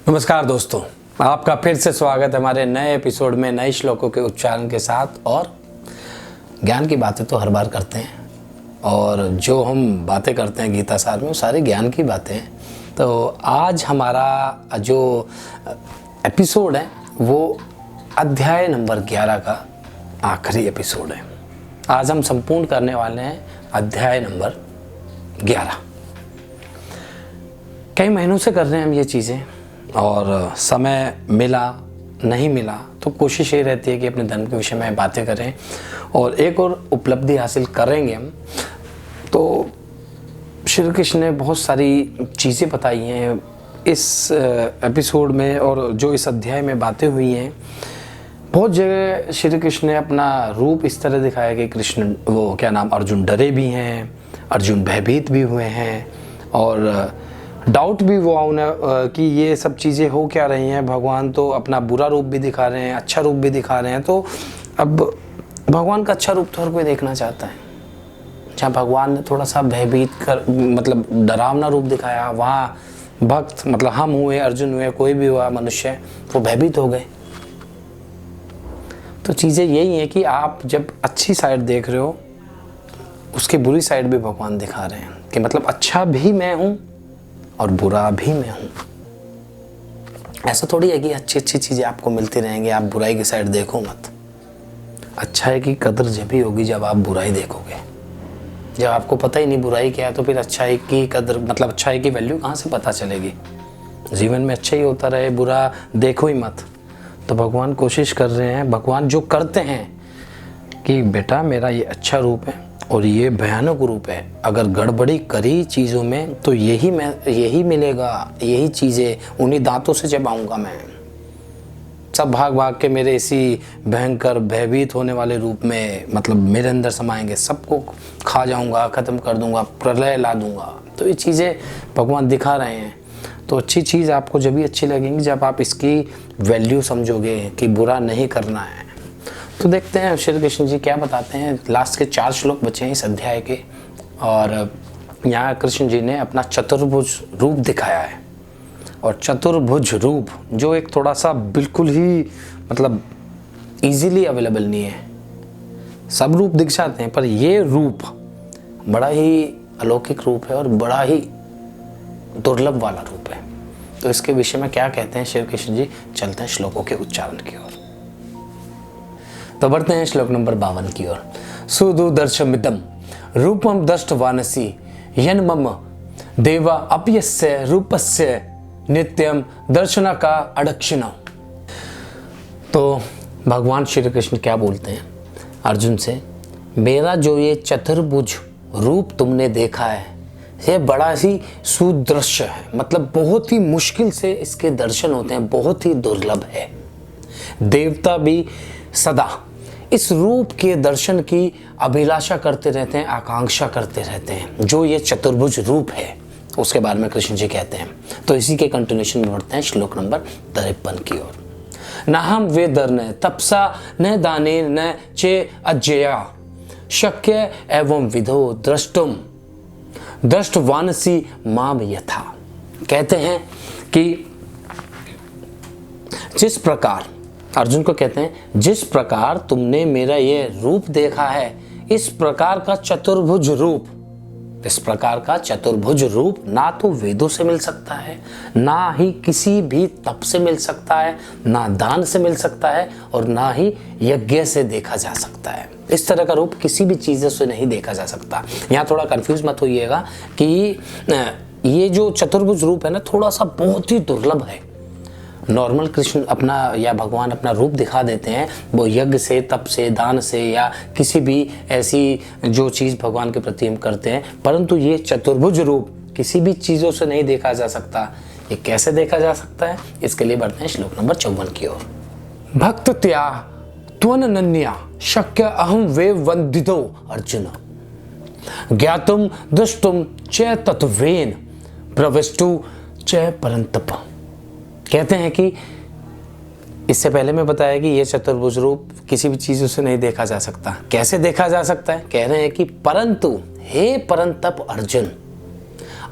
नमस्कार दोस्तों, आपका फिर से स्वागत है हमारे नए एपिसोड में नए श्लोकों के उच्चारण के साथ। और ज्ञान की बातें तो हर बार करते हैं और जो हम बातें करते हैं गीता सार में वो सारी ज्ञान की बातें हैं। तो आज हमारा जो एपिसोड है वो अध्याय नंबर 11 का आखिरी एपिसोड है। आज हम संपूर्ण करने वाले हैं अध्याय नंबर 11। कई महीनों से कर रहे हैं हम ये चीज़ें और समय मिला नहीं मिला तो कोशिश ये रहती है कि अपने धर्म के विषय में बातें करें और एक और उपलब्धि हासिल करेंगे हम। तो श्री कृष्ण ने बहुत सारी चीज़ें बताई हैं इस एपिसोड में और जो इस अध्याय में बातें हुई हैं। बहुत जगह श्री कृष्ण ने अपना रूप इस तरह दिखाया कि कृष्ण अर्जुन डरे भी हैं, अर्जुन भयभीत भी हुए हैं और डाउट भी हुआ उन्हें कि ये सब चीज़ें हो क्या रही हैं। भगवान तो अपना बुरा रूप भी दिखा रहे हैं, अच्छा रूप भी दिखा रहे हैं। तो अब भगवान का अच्छा रूप तो हर कोई देखना चाहता है। जहाँ भगवान ने थोड़ा सा भयभीत कर डरावना रूप दिखाया, वहाँ भक्त हम हुए, अर्जुन हुए, कोई भी हुआ मनुष्य, वो भयभीत हो गए। तो चीज़ें यही हैं कि आप जब अच्छी साइड देख रहे हो उसकी बुरी साइड भी भगवान दिखा रहे हैं कि अच्छा भी मैं हूँ और बुरा भी मैं हूँ। ऐसा थोड़ी है कि अच्छी अच्छी चीज़ें आपको मिलती रहेंगी, आप बुराई की साइड देखो मत। अच्छाई की कदर जब भी होगी जब आप बुराई देखोगे। जब आपको पता ही नहीं बुराई क्या है तो फिर अच्छाई की कदर अच्छाई की वैल्यू कहाँ से पता चलेगी। जीवन में अच्छा ही होता रहे, बुरा देखो ही मत। तो भगवान कोशिश कर रहे हैं, भगवान जो करते हैं कि बेटा मेरा ये अच्छा रूप है और ये भयानक रूप है। अगर गड़बड़ी करी चीज़ों में तो यही मिलेगा, यही चीज़ें उन्हीं दांतों से चबाऊंगा मैं। सब भाग भाग के मेरे इसी भयंकर भयभीत होने वाले रूप में मेरे अंदर समाएंगे, सबको खा जाऊंगा, ख़त्म कर दूंगा, प्रलय ला दूंगा। तो ये चीज़ें भगवान दिखा रहे हैं। तो अच्छी चीज़ आपको जब भी अच्छी लगेंगी जब आप इसकी वैल्यू समझोगे कि बुरा नहीं करना है। तो देखते हैं श्री कृष्ण जी क्या बताते हैं। लास्ट के 4 श्लोक बचे हैं इस अध्याय के और यहाँ कृष्ण जी ने अपना चतुर्भुज रूप दिखाया है। और चतुर्भुज रूप जो एक थोड़ा सा बिल्कुल ही इजीली अवेलेबल नहीं है। सब रूप दिख जाते हैं पर ये रूप बड़ा ही अलौकिक रूप है और बड़ा ही दुर्लभ वाला रूप है। तो इसके विषय में क्या कहते हैं श्री कृष्ण जी, चलते हैं श्लोकों के उच्चारण की ओर। तो बढ़ते हैं श्लोक नंबर 52 की ओर। सुदुदर्शमिदं रूपम दृष्टवानसि यन मम देवा अप्यस्य रूपस्य नित्यम दर्शन का अडक्षिण। तो भगवान श्री कृष्ण क्या बोलते हैं अर्जुन से, मेरा जो ये चतुर्भुज रूप तुमने देखा है ये बड़ा ही सुदृश्य है। बहुत ही मुश्किल से इसके दर्शन होते हैं, बहुत ही दुर्लभ है। देवता भी सदा इस रूप के दर्शन की अभिलाषा करते रहते हैं, आकांक्षा करते रहते हैं। जो ये चतुर्भुज रूप है उसके बारे में कृष्ण जी कहते हैं। तो इसी के कंटिन्यूशन में बढ़ते हैं श्लोक नंबर 53 की ओर। न हम वेदर न तपसा न दाने न चे अज्ञया शक्य एवं विधो द्रष्टुम दृष्टवानसी माम यथा। कहते हैं कि जिस प्रकार अर्जुन को कहते हैं जिस प्रकार तुमने मेरा ये रूप देखा है इस प्रकार का चतुर्भुज रूप, इस प्रकार का चतुर्भुज रूप ना तो वेदों से मिल सकता है, ना ही किसी भी तप से मिल सकता है, ना दान से मिल सकता है और ना ही यज्ञ से देखा जा सकता है। इस तरह का रूप किसी भी चीज़ से नहीं देखा जा सकता। यहाँ थोड़ा कंफ्यूज मत होइएगा कि ये जो चतुर्भुज रूप है ना थोड़ा सा बहुत ही दुर्लभ है। नॉर्मल कृष्ण अपना या भगवान अपना रूप दिखा देते हैं वो यज्ञ से, तप से, दान से या किसी भी ऐसी जो चीज़ भगवान के प्रति हम करते हैं, परंतु ये चतुर्भुज रूप किसी भी चीज़ों से नहीं देखा जा सकता। ये कैसे देखा जा सकता है इसके लिए बढ़ते हैं श्लोक नंबर 54 की ओर। भक्त त्या त्वनन्या शक्य अहम वे वंदितो अर्जुन ज्ञातुम दृष्टुम च तत्वेन प्रविष्टु च परंतप। कहते हैं कि इससे पहले मैं बताया कि यह चतुर्भुज रूप किसी भी चीज़ों से नहीं देखा जा सकता। कैसे देखा जा सकता है? कह रहे हैं कि परंतु हे परंतप अर्जुन,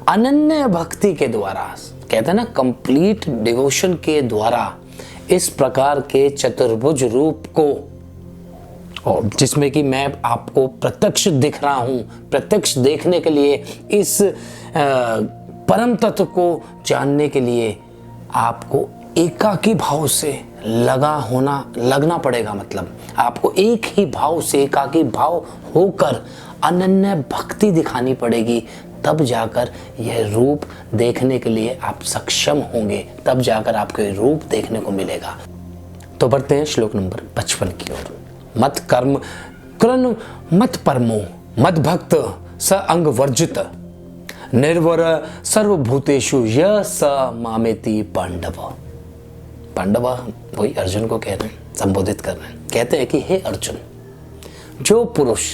अनन्य भक्ति के द्वारा कहते हैं ना, कंप्लीट डिवोशन के द्वारा इस प्रकार के चतुर्भुज रूप को, और जिसमें कि मैं आपको प्रत्यक्ष दिख रहा हूं, प्रत्यक्ष देखने के लिए इस परम तत्व को जानने के लिए आपको एकाकी भाव से लगना पड़ेगा। मतलब आपको एक ही भाव से एकाकी भाव होकर अनन्य भक्ति दिखानी पड़ेगी, तब जाकर यह रूप देखने के लिए आप सक्षम होंगे, तब जाकर आपको यह रूप देखने को मिलेगा। तो बढ़ते हैं श्लोक नंबर 55 की ओर। मत कर्म कृन मत परमो मत भक्त स अंग वर्जित निर्वर सर्वभूतेषु य स मामेति पांडव। पांडव वही अर्जुन को कह रहे हैं, संबोधित कर रहे हैं। कहते हैं कि हे अर्जुन, जो पुरुष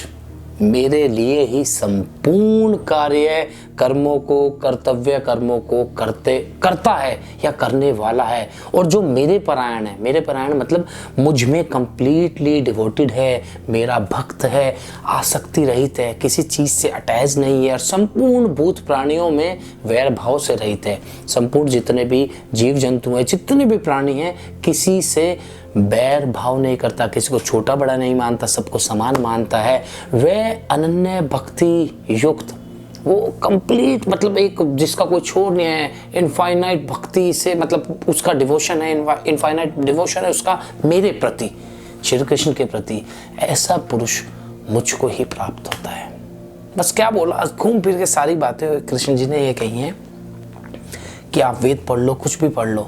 मेरे लिए ही संपूर्ण कार्य कर्मों को, कर्तव्य कर्मों को करता है या करने वाला है, और जो मेरे परायण है, मेरे परायण मतलब मुझ में कंप्लीटली डिवोटेड है, मेरा भक्त है, आसक्ति रहित है, किसी चीज़ से अटैच नहीं है, और संपूर्ण भूत प्राणियों में वैर भाव से रहित है। संपूर्ण जितने भी जीव जंतु हैं, जितने भी प्राणी हैं, किसी से बैर भाव नहीं करता, किसी को छोटा बड़ा नहीं मानता, सबको समान मानता है। वह अनन्य भक्ति युक्त, वो कंप्लीट मतलब एक जिसका कोई छोर नहीं है, इनफाइनाइट भक्ति से मतलब उसका डिवोशन है, इनफाइनाइट डिवोशन है उसका मेरे प्रति, श्री कृष्ण के प्रति। ऐसा पुरुष मुझको ही प्राप्त होता है। बस क्या बोला, घूम फिर के सारी बातें कृष्ण जी ने ये कही हैं कि आप वेद पढ़ लो, कुछ भी पढ़ लो,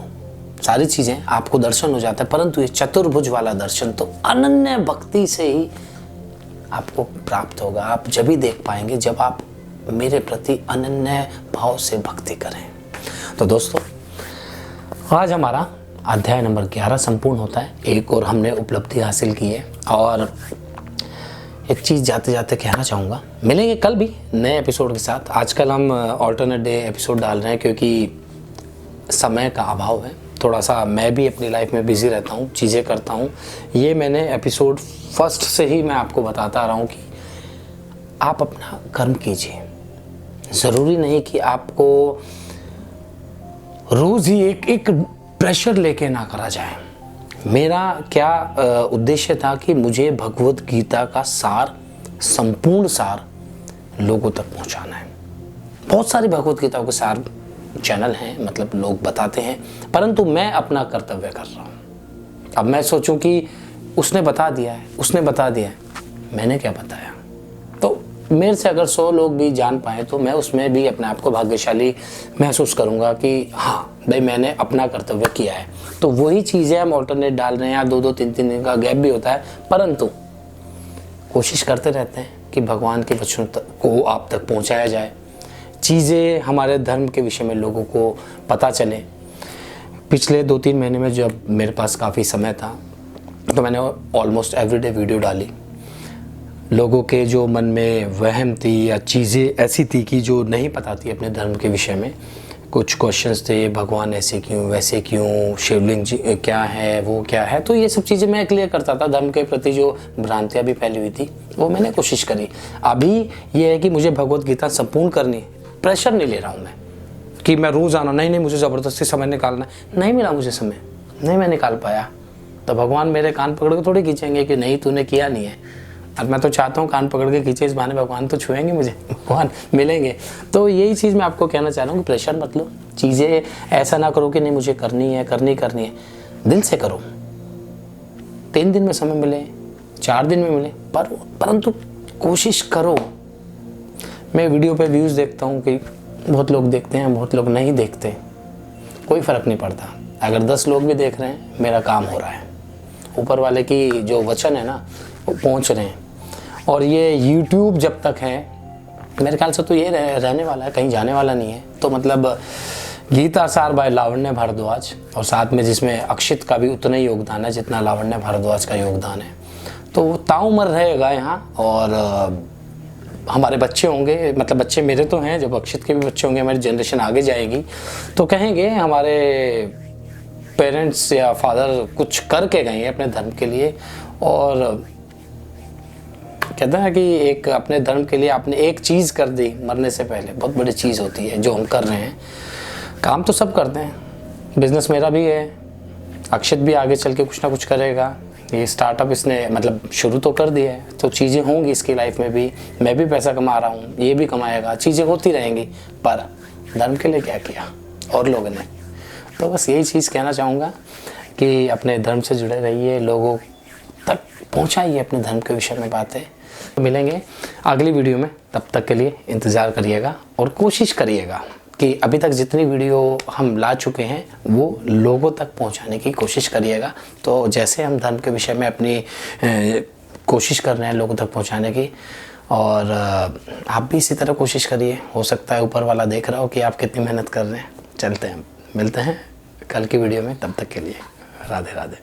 सारी चीज़ें आपको दर्शन हो जाता है, परंतु ये चतुर्भुज वाला दर्शन तो अनन्य भक्ति से ही आपको प्राप्त होगा। आप जब ही देख पाएंगे जब आप मेरे प्रति अनन्य भाव से भक्ति करें। तो दोस्तों, आज हमारा अध्याय नंबर 11 संपूर्ण होता है। एक और हमने उपलब्धि हासिल की है, और एक चीज़ जाते जाते कहना चाहूँगा, मिलेंगे कल भी नए एपिसोड के साथ। आजकल हम ऑल्टरनेट डे एपिसोड डाल रहे हैं क्योंकि समय का अभाव है, थोड़ा सा मैं भी अपनी लाइफ में बिजी रहता हूँ, चीज़ें करता हूँ। ये मैंने एपिसोड फर्स्ट से ही मैं आपको बताता आ रहा हूँ कि आप अपना कर्म कीजिए। ज़रूरी नहीं कि आपको रोज़ ही एक प्रेशर लेके ना करा जाए। मेरा क्या उद्देश्य था कि मुझे भगवत गीता का सार, संपूर्ण सार लोगों तक पहुँचाना है। बहुत सारी भगवत गीता के सार चैनल हैं, मतलब लोग बताते हैं, परंतु मैं अपना कर्तव्य कर रहा हूँ। अब मैं सोचूं कि उसने बता दिया है, उसने बता दिया है, मैंने क्या बताया। तो मेरे से अगर 100 लोग भी जान पाए तो मैं उसमें भी अपने आप को भाग्यशाली महसूस करूँगा कि हाँ भाई, मैंने अपना कर्तव्य किया है। तो वही चीज़ें हम ऑल्टरनेट डाल रहे हैं, या 2-2 3-3 दिन का गैप भी होता है, परंतु कोशिश करते रहते हैं कि भगवान के वचन को आप तक पहुँचाया जाए, चीज़ें हमारे धर्म के विषय में लोगों को पता चले। पिछले 2-3 महीने में जब मेरे पास काफ़ी समय था तो मैंने ऑलमोस्ट एवरीडे वीडियो डाली। लोगों के जो मन में वहम थी या चीज़ें ऐसी थी कि जो नहीं पता थी अपने धर्म के विषय में, कुछ क्वेश्चंस थे, भगवान ऐसे क्यों, वैसे क्यों, शिवलिंग क्या है, वो क्या है, तो ये सब चीज़ें मैं क्लियर करता था। धर्म के प्रति जो भ्रांतियाँ भी फैली हुई थी वो मैंने कोशिश करी। अभी ये है कि मुझे भगवत गीता संपूर्ण करनी, प्रेशर नहीं ले रहा हूँ मैं कि मैं रोज़ आना, नहीं मुझे ज़बरदस्ती समय निकालना है। नहीं मिला मुझे समय, नहीं मैं निकाल पाया, तो भगवान मेरे कान पकड़ के थोड़ी खींचेंगे कि नहीं तूने किया नहीं है। अब मैं तो चाहता हूँ कान पकड़ के खींचे, इस बहाने भगवान तो छुएंगे मुझे, भगवान मिलेंगे। तो यही चीज़ मैं आपको कहना चाह रहा हूँ कि प्रेशर मत लो, चीज़ें ऐसा ना करो कि नहीं मुझे करनी है। दिल से करो। 3 दिन में समय मिले, 4 दिन में मिले, परंतु कोशिश करो। मैं वीडियो पे व्यूज़ देखता हूँ कि बहुत लोग देखते हैं, बहुत लोग नहीं देखते, कोई फ़र्क नहीं पड़ता। अगर 10 लोग भी देख रहे हैं, मेरा काम हो रहा है। ऊपर वाले की जो वचन है ना, वो पहुँच रहे हैं। और ये YouTube जब तक है, मेरे ख्याल से तो ये रहने वाला है, कहीं जाने वाला नहीं है। तो मतलब गीता सार बाय लावण्य भारद्वाज, और साथ में जिसमें अक्षित का भी उतना ही योगदान है जितना लावण्य भारद्वाज का योगदान है, तो वो ताउमर रहेगा यहाँ। और हमारे बच्चे होंगे, मतलब बच्चे मेरे तो हैं, जब अक्षित के भी बच्चे होंगे, हमारी जनरेशन आगे जाएगी तो कहेंगे हमारे पेरेंट्स या फादर कुछ करके गए हैं अपने धर्म के लिए। और कहते हैं कि एक अपने धर्म के लिए आपने एक चीज़ कर दी मरने से पहले, बहुत बड़ी चीज़ होती है जो हम कर रहे हैं। काम तो सब करते हैं, बिजनेस मेरा भी है, अक्षित भी आगे चल के कुछ ना कुछ करेगा। ये स्टार्टअप इसने मतलब शुरू तो कर दिया है, तो चीज़ें होंगी इसकी लाइफ में भी। मैं भी पैसा कमा रहा हूँ, ये भी कमाएगा, चीज़ें होती रहेंगी। पर धर्म के लिए क्या किया और लोगों ने? तो बस यही चीज़ कहना चाहूँगा कि अपने धर्म से जुड़े रहिए, लोगों तक पहुँचाइए अपने धर्म के विषय में बातें। तो मिलेंगे अगली वीडियो में, तब तक के लिए इंतज़ार करिएगा और कोशिश करिएगा कि अभी तक जितनी वीडियो हम ला चुके हैं वो लोगों तक पहुंचाने की कोशिश करिएगा। तो जैसे हम धर्म के विषय में अपनी कोशिश कर रहे हैं लोगों तक पहुंचाने की, और आप भी इसी तरह कोशिश करिए। हो सकता है ऊपर वाला देख रहा हो कि आप कितनी मेहनत कर रहे हैं। चलते हैं, मिलते हैं कल की वीडियो में, तब तक के लिए राधे राधे।